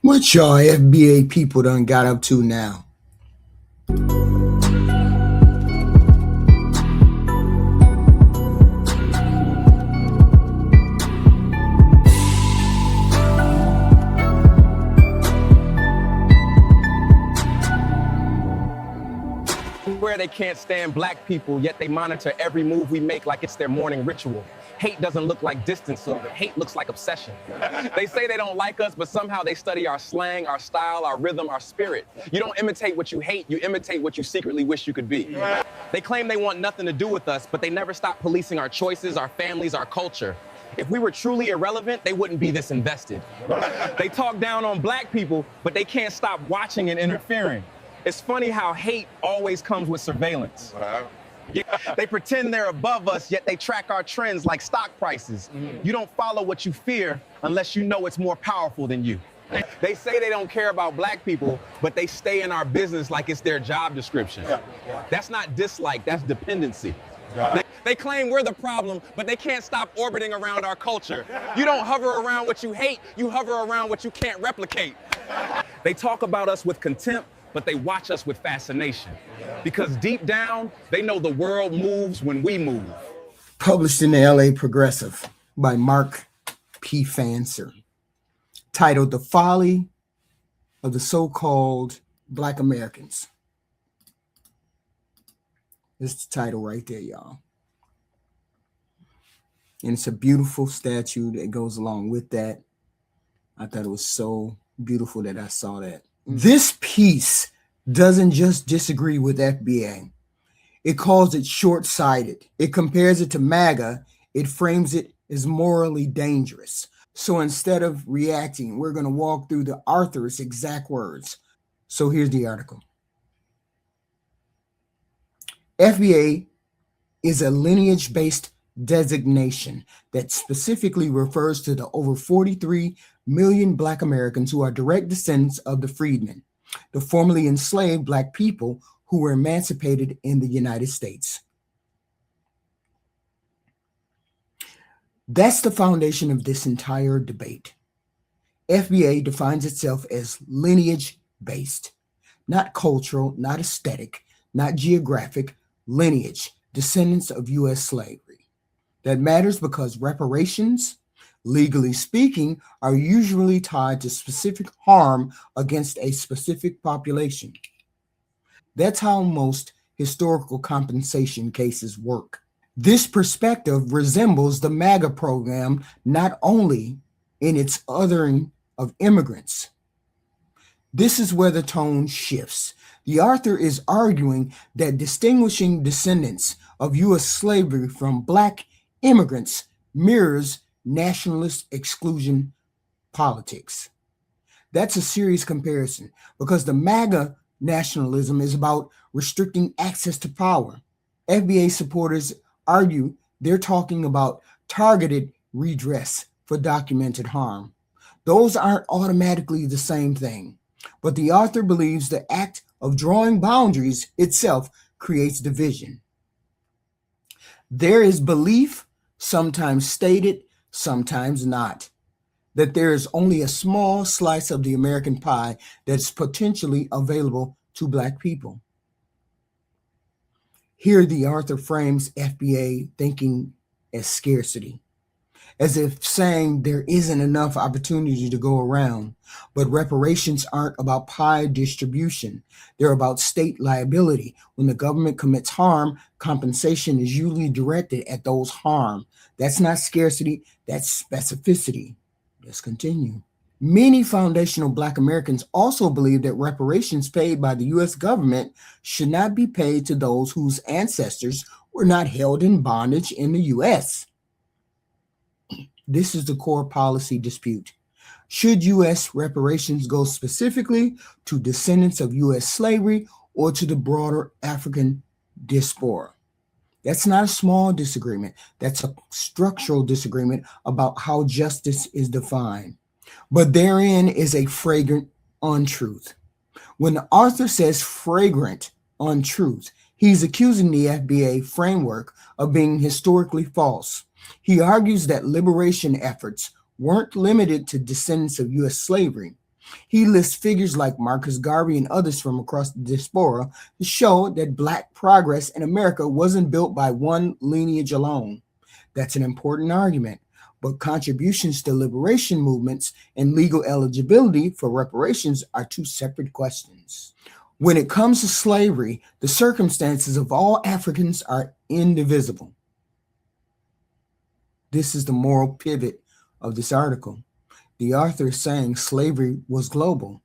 What y'all FBA people done got up to now? Where they can't stand black people, yet they monitor every move we make like it's their morning ritual. Hate doesn't look like distance, so hate looks like obsession. They say they don't like us, but somehow they study our slang, our style, our rhythm, our spirit. You don't imitate what you hate, you imitate what you secretly wish you could be. They claim they want nothing to do with us, but they never stop policing our choices, our families, our culture. If we were truly irrelevant, they wouldn't be this invested. They talk down on black people, but they can't stop watching and interfering. It's funny how hate always comes with surveillance. They pretend they're above us, yet they track our trends like stock prices. You don't follow what you fear unless you know it's more powerful than you. They say they don't care about black people, but they stay in our business like it's their job description. That's not dislike, that's dependency. They claim we're the problem, but they can't stop orbiting around our culture. You don't hover around what you hate, you hover around what you can't replicate. They talk about us with contempt, but they watch us with fascination. Because deep down, they know the world moves when we move. Published in the LA Progressive by Mark P. Fancer. Titled The Folly of the So-Called Black Americans. This is the title right there, y'all. And it's a beautiful statue that goes along with that. I thought it was so beautiful that I saw that. This piece doesn't just disagree with FBA. It calls it short-sighted. It compares it to MAGA. It frames it as morally dangerous. So instead of reacting, we're going to walk through the author's exact words. So here's the article. FBA is a lineage-based designation that specifically refers to the over 43 million Black Americans who are direct descendants of the freedmen, the formerly enslaved Black people who were emancipated in the United States. That's the foundation of this entire debate. FBA defines itself as lineage-based, not cultural, not aesthetic, not geographic, lineage, descendants of U.S. slavery. That matters because reparations, legally speaking, are usually tied to specific harm against a specific population. That's how most historical compensation cases work. This perspective resembles the MAGA program not only in its othering of immigrants. This is where the tone shifts. The author is arguing that distinguishing descendants of U.S. slavery from Black immigrants mirrors nationalist exclusion politics. That's a serious comparison because the MAGA nationalism is about restricting access to power. FBA supporters argue they're talking about targeted redress for documented harm. Those aren't automatically the same thing, but the author believes the act of drawing boundaries itself creates division. There is belief, sometimes stated, sometimes not, that there is only a small slice of the American pie that's potentially available to Black people. Here, the author frames FBA thinking as scarcity, as if saying there isn't enough opportunity to go around. But reparations aren't about pie distribution. They're about state liability. When the government commits harm, compensation is usually directed at those harmed. That's not scarcity, that's specificity. Let's continue. Many foundational Black Americans also believe that reparations paid by the U.S. government should not be paid to those whose ancestors were not held in bondage in the U.S. This is the core policy dispute. Should U.S. reparations go specifically to descendants of U.S. slavery or to the broader African diaspora? That's not a small disagreement. That's a structural disagreement about how justice is defined. But therein is a flagrant untruth. When the author says flagrant untruth, he's accusing the FBA framework of being historically false. He argues that liberation efforts weren't limited to descendants of U.S. slavery. He lists figures like Marcus Garvey and others from across the diaspora to show that Black progress in America wasn't built by one lineage alone. That's an important argument. But contributions to liberation movements and legal eligibility for reparations are two separate questions. When it comes to slavery, the circumstances of all Africans are indivisible. This is the moral pivot of this article. The author is saying slavery was global.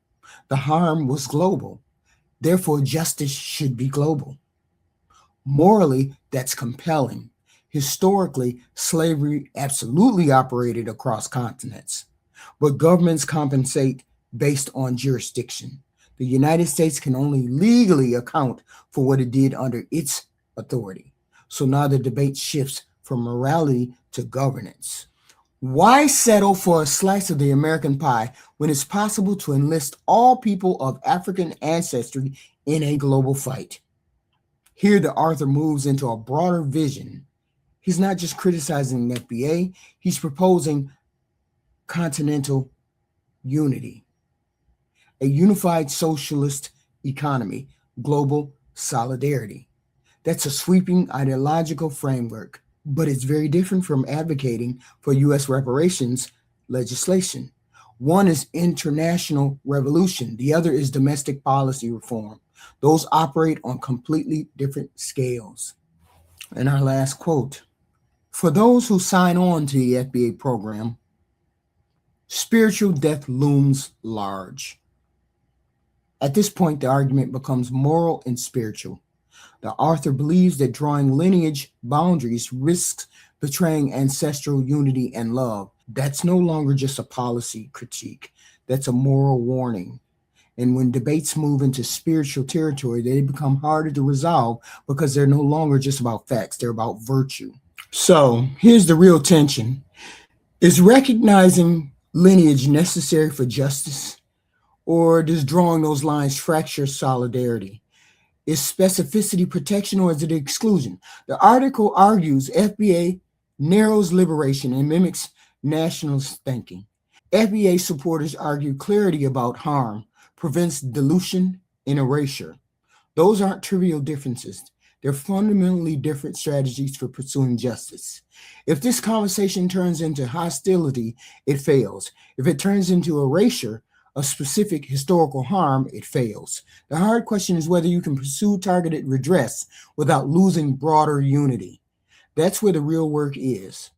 The harm was global. Therefore, justice should be global. Morally, that's compelling. Historically, slavery absolutely operated across continents, but governments compensate based on jurisdiction. The United States can only legally account for what it did under its authority. So now the debate shifts from morality to governance. Why settle for a slice of the American pie when it's possible to enlist all people of African ancestry in a global fight? Here, the author moves into a broader vision. He's not just criticizing the FBA, he's proposing continental unity, a unified socialist economy, global solidarity. That's a sweeping ideological framework, but it's very different from advocating for U.S. reparations legislation. One is international revolution, the other is domestic policy reform. Those operate on completely different scales. And our last quote: for those who sign on to the FBA program, spiritual death looms large. At this point, the argument becomes moral and spiritual. The author believes that drawing lineage boundaries risks betraying ancestral unity and love. That's no longer just a policy critique, that's a moral warning. And when debates move into spiritual territory, they become harder to resolve because they're no longer just about facts, they're about virtue. So here's the real tension. Is recognizing lineage necessary for justice, or does drawing those lines fracture solidarity? Is specificity protection, or is it exclusion? The article argues FBA narrows liberation and mimics nationalist thinking. FBA supporters argue clarity about harm prevents dilution and erasure. Those aren't trivial differences. They're fundamentally different strategies for pursuing justice. If this conversation turns into hostility, it fails. If it turns into erasure of specific historical harm, it fails. The hard question is whether you can pursue targeted redress without losing broader unity. That's where the real work is.